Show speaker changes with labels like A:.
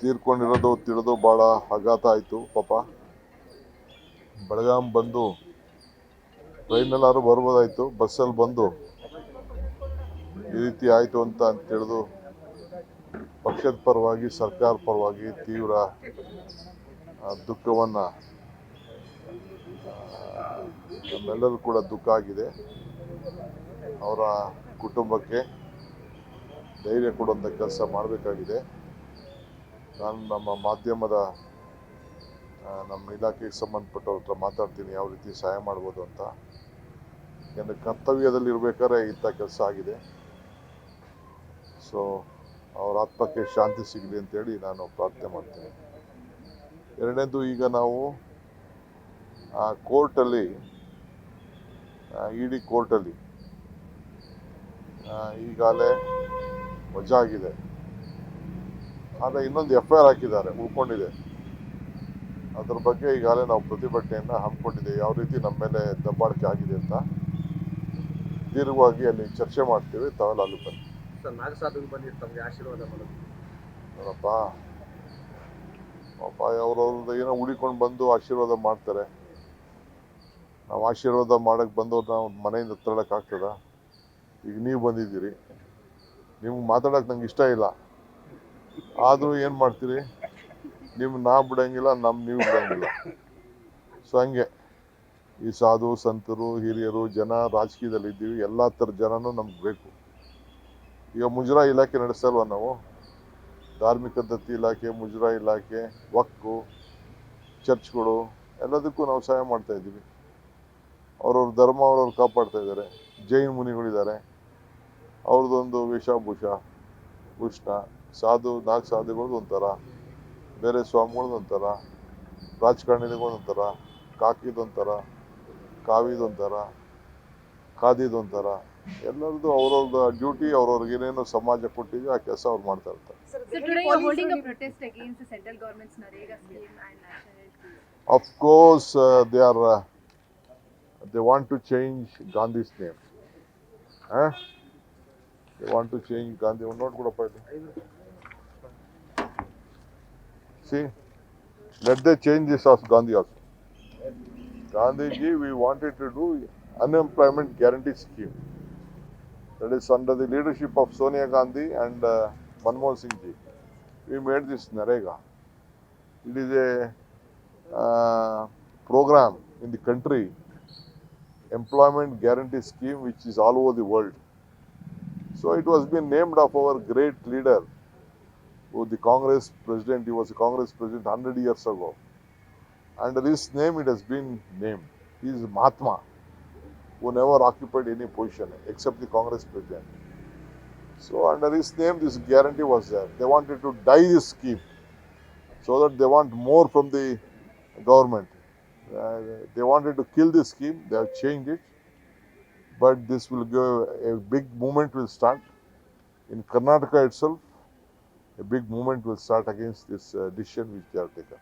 A: ತೀರ್ಕೊಂಡಿರೋದು ತಿಳಿದು ಭಾಳ ಆಘಾತ ಆಯಿತು. ಪಾಪ ಬೆಳಗಾಂ ಬಂದು ಟ್ರೈನಲ್ಲಾದ್ರೂ ಬರ್ಬೋದಾಯಿತು, ಬಸ್ಸಲ್ಲಿ ಬಂದು ಈ ರೀತಿ ಆಯಿತು ಅಂತ ತಿಳಿದು ಪಕ್ಷದ ಪರವಾಗಿ ಸರ್ಕಾರ ಪರವಾಗಿ ತೀವ್ರ ದುಃಖವನ್ನು, ನಮ್ಮೆಲ್ಲರೂ ಕೂಡ ದುಃಖ ಆಗಿದೆ. ಅವರ ಕುಟುಂಬಕ್ಕೆ ಧೈರ್ಯ ಕೊಡುವಂಥ ಕೆಲಸ ಮಾಡಬೇಕಾಗಿದೆ. ನಾನು ನಮ್ಮ ಮಾಧ್ಯಮದ ನಮ್ಮ ಇಲಾಖೆಗೆ ಸಂಬಂಧಪಟ್ಟವ್ರ ಹತ್ರ ಮಾತಾಡ್ತೀನಿ ಯಾವ ರೀತಿ ಸಹಾಯ ಮಾಡ್ಬೋದು ಅಂತ. ಯಾಕಂದರೆ ಕರ್ತವ್ಯದಲ್ಲಿ ಇರಬೇಕಾದ್ರೆ ಇಂಥ ಕೆಲಸ ಆಗಿದೆ. ಸೊ ಅವರ ಆತ್ಮಕ್ಕೆ ಶಾಂತಿ ಸಿಗಲಿ ಅಂತೇಳಿ ನಾನು ಪ್ರಾರ್ಥನೆ ಮಾಡ್ತೀನಿ. ಎರಡನೇದು, ಈಗ ನಾವು ಕೋರ್ಟಲ್ಲಿ ಇಡಿ ಕೋರ್ಟಲ್ಲಿ ಈಗಾಗಲೇ ವಜಾ ಆಗಿದೆ. ಆದರೆ ಇನ್ನೊಂದು FIR ಹಾಕಿದ್ದಾರೆ, ಉಳ್ಕೊಂಡಿದೆ. ಅದ್ರ ಬಗ್ಗೆ ಈಗಾಗಲೇ ನಾವು ಪ್ರತಿಭಟನೆಯನ್ನು ಹಮ್ಮಿಕೊಂಡಿದ್ದೇವೆ. ಯಾವ ರೀತಿ ನಮ್ಮ ಮೇಲೆ ದಬ್ಬಾಳಿಕೆ ಆಗಿದೆ ಅಂತ ದೀರ್ಘವಾಗಿ ಅಲ್ಲಿ ಚರ್ಚೆ ಮಾಡ್ತೀವಿ. ತಾವೆಲ್ಲ ಅಲ್ಲಿ ಬನ್ನಿ.
B: ತಮಗೆ ಆಶೀರ್ವಾದ ಮಾಡೋದು
A: ನೋಡಪ್ಪ, ಪಾಪ ಅವ್ರವ್ರದ್ದು ಏನೋ ಹುಡಿಕೊಂಡು ಬಂದು ಆಶೀರ್ವಾದ ಮಾಡ್ತಾರೆ. ನಾವು ಆಶೀರ್ವಾದ ಮಾಡೋಕ್ಕೆ ಬಂದವ್ರು ನಾವು ಮನೆಯಿಂದ ತಳ್ಳೋಕ್ಕಾಗ್ತದ? ಈಗ ನೀವು ಬಂದಿದ್ದೀರಿ, ನಿಮ್ಗೆ ಮಾತಾಡೋಕೆ ನಂಗೆ ಇಷ್ಟ ಇಲ್ಲ, ಆದರೂ ಏನು ಮಾಡ್ತೀರಿ? ನಾ ಬಿಡೋಂಗಿಲ್ಲ, ನೀವು ಬಿಡೋಂಗಿಲ್ಲ. ಸೊ ಹಂಗೆ ಈ ಸಾಧು ಸಂತರು, ಹಿರಿಯರು, ಜನ ರಾಜಕೀಯದಲ್ಲಿದ್ದೀವಿ. ಎಲ್ಲ ಥರದ ಜನನೂ ನಮ್ಗೆ ಬೇಕು. ಈಗ ಮುಜರಾ ಇಲಾಖೆ ನಡೆಸಲ್ವ ನಾವು? ಧಾರ್ಮಿಕ ದತ್ತಿ ಇಲಾಖೆ, ಮುಜರಾ ಇಲಾಖೆ, ವಕ್ಫು, ಚರ್ಚ್ಗಳು ಎಲ್ಲದಕ್ಕೂ ನಾವು ಸಹಾಯ ಮಾಡ್ತಾ ಇದ್ದೀವಿ. ಅವ್ರವ್ರ ಧರ್ಮ ಅವ್ರವ್ರು ಕಾಪಾಡ್ತಾ ಇದ್ದಾರೆ. ಜೈನ ಮುನಿಗಳಿದ್ದಾರೆ, ಅವ್ರದ್ದೊಂದು ವೇಷಭೂಷ ಭೂಷಣ. ನಾಲ್ಕು ಸಾಧುಗಳದ್ದು ಒಂಥರ, ಬೇರೆ ಸ್ವಾಮಿಗಳದ್ದು ಒಂಥರ, ರಾಜಕಾರಣಿಗಳೊಂಥರ, ಕಾಕಿದೊಂಥರ, ಕಾವಿದೊಂಥರ, ಖಾದಿದೊಂಥರ. ಎಲ್ಲರದ್ದು ಅವ್ರವ್ರದ್ದು ಡ್ಯೂಟಿ, ಅವ್ರವ್ರಿಗೆ ಏನೇನು ಸಮಾಜ ಕೊಟ್ಟಿದೆ ಆ ಕೆಲಸ ಅವ್ರು ಮಾಡ್ತಾ ಇರ್ತಾರೆ. Of course, they want to change Gandhi's name. They want to change Gandhi. Not good party. See, let them change this as Gandhi also. Gandhiji, we wanted to do unemployment guarantee scheme. That is under the leadership of Sonia Gandhi and Manmohan Singh ji. We made this Narega. It is a program in the country, employment guarantee scheme, which is all over the world. So it was been named of our great leader, who the Congress president. He was a Congress president 100 years ago. Under his name it has been named. He is Mahatma, who never occupied any position except the Congress president. So under his name this guarantee was there. They wanted to die this scheme so that they want more from the government. They wanted to kill this scheme. They have changed it. But this will give a big movement will start. In Karnataka itself, a big movement will start against this decision which they have taken.